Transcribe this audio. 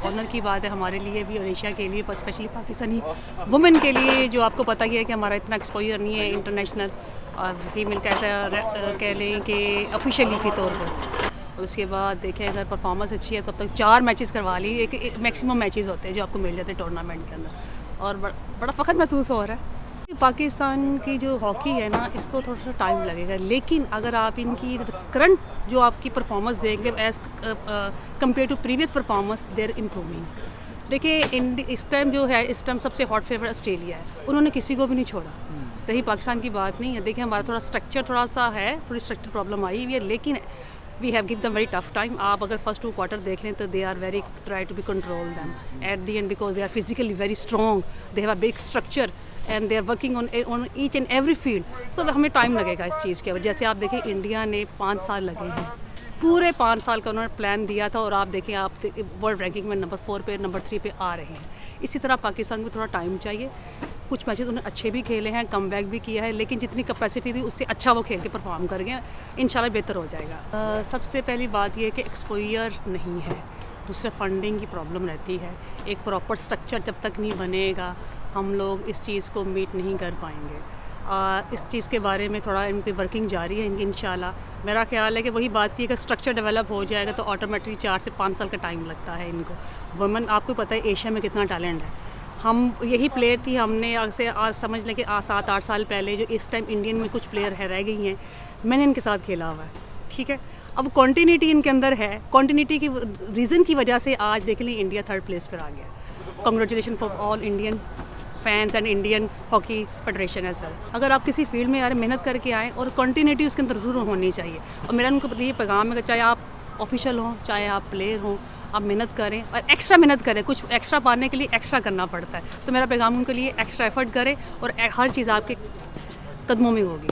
Honour की बात है हमारे लिए भी और एशिया के लिए, स्पेशली पाकिस्तानी वुमेन के लिए, जो आपको पता ही है कि हमारा इतना एक्सपोजर नहीं है इंटरनेशनल और फीमेल का ऐसा कह लें कि ऑफिशियली के तौर पर। और उसके बाद देखें अगर परफॉर्मेंस अच्छी है तो अब तक 4 मैचेस करवा ली, एक मैक्सिमम मैचेस होते हैं जो आपको मिल जाते हैं टूर्नामेंट के अंदर, और बड़ा फ़ख्र महसूस हो रहा है। पाकिस्तान की जो हॉकी है ना, इसको थोड़ा सा टाइम लगेगा, लेकिन अगर आप इनकी करंट जो आपकी परफॉर्मेंस देंगे as compare to previous performance, they're improving. देखिए इस टाइम जो है, इस टाइम सबसे हॉट फेवरेट ऑस्ट्रेलिया है, उन्होंने किसी को भी नहीं छोड़ा। रही पाकिस्तान की बात नहीं है, देखिए हमारा थोड़ा स्ट्रक्चर थोड़ा सा है, थोड़ी स्ट्रक्चर प्रॉब्लम आई हुई है, लेकिन we have give them very tough time. आप अगर फर्स्ट 2 क्वार्टर देख लें तो they are very try to be control them at the end, because they are physically very strong, they have a big structure and they are working on each and every field. सो हमें time लगेगा इस चीज़ के। जैसे आप देखें India ने 5 साल लगे हैं, पूरे 5 साल का उन्होंने प्लान दिया था, और आप देखें आप वर्ल्ड रैंकिंग में नंबर 4 पे नंबर 3 पे आ रहे हैं। इसी तरह पाकिस्तान को थोड़ा टाइम चाहिए। कुछ मैचेस उन्होंने अच्छे भी खेले हैं, कम बैक भी किया है, लेकिन जितनी कैपेसिटी थी उससे अच्छा वो खेल के परफॉर्म कर गए, इंशाल्लाह बेहतर हो जाएगा। सबसे पहली बात ये है कि एक्सपोजर नहीं है, दूसरा फंडिंग की प्रॉब्लम रहती है। एक प्रॉपर स्ट्रक्चर जब तक नहीं बनेगा हम लोग इस चीज़ को मीट नहीं कर पाएंगे। इस चीज़ के बारे में थोड़ा इन पर वर्किंग जारी है इंशाल्लाह। मेरा ख्याल है कि वही बात की, अगर स्ट्रक्चर डेवलप हो जाएगा तो ऑटोमेटिकली 4 से 5 साल का टाइम लगता है इनको। वुमेन आपको पता है एशिया में कितना टैलेंट है। हम यही प्लेयर थी, हमने से आज समझ लें कि 7-8 साल पहले, जो इस टाइम इंडियन में कुछ प्लेयर है रह गई हैं, मैंने इनके साथ खेला हुआ है, ठीक है। अब कॉन्टीन्यूटी इनके अंदर है, कॉन्टीन्यूटी की रीज़न की वजह से आज देख लें इंडिया 3rd प्लेस पर आ गया। Congratulation for all Indian fans and Indian hockey federation as well. अगर आप किसी फील्ड में मेहनत करके आएँ और कंटिन्यूटी उसके अंदर ज़रूर होनी चाहिए। और मेरा उनको ये पैगाम है कि चाहे आप ऑफिशियल हों, चाहे आप प्लेयर हों, आप मेहनत करें और एक्स्ट्रा मेहनत करें। कुछ एक्स्ट्रा पाने के लिए एक्स्ट्रा करना पड़ता है, तो मेरा पैगाम उनके लिए एक्स्ट्रा एफर्ट करें और हर चीज़ आपके कदमों में होगी।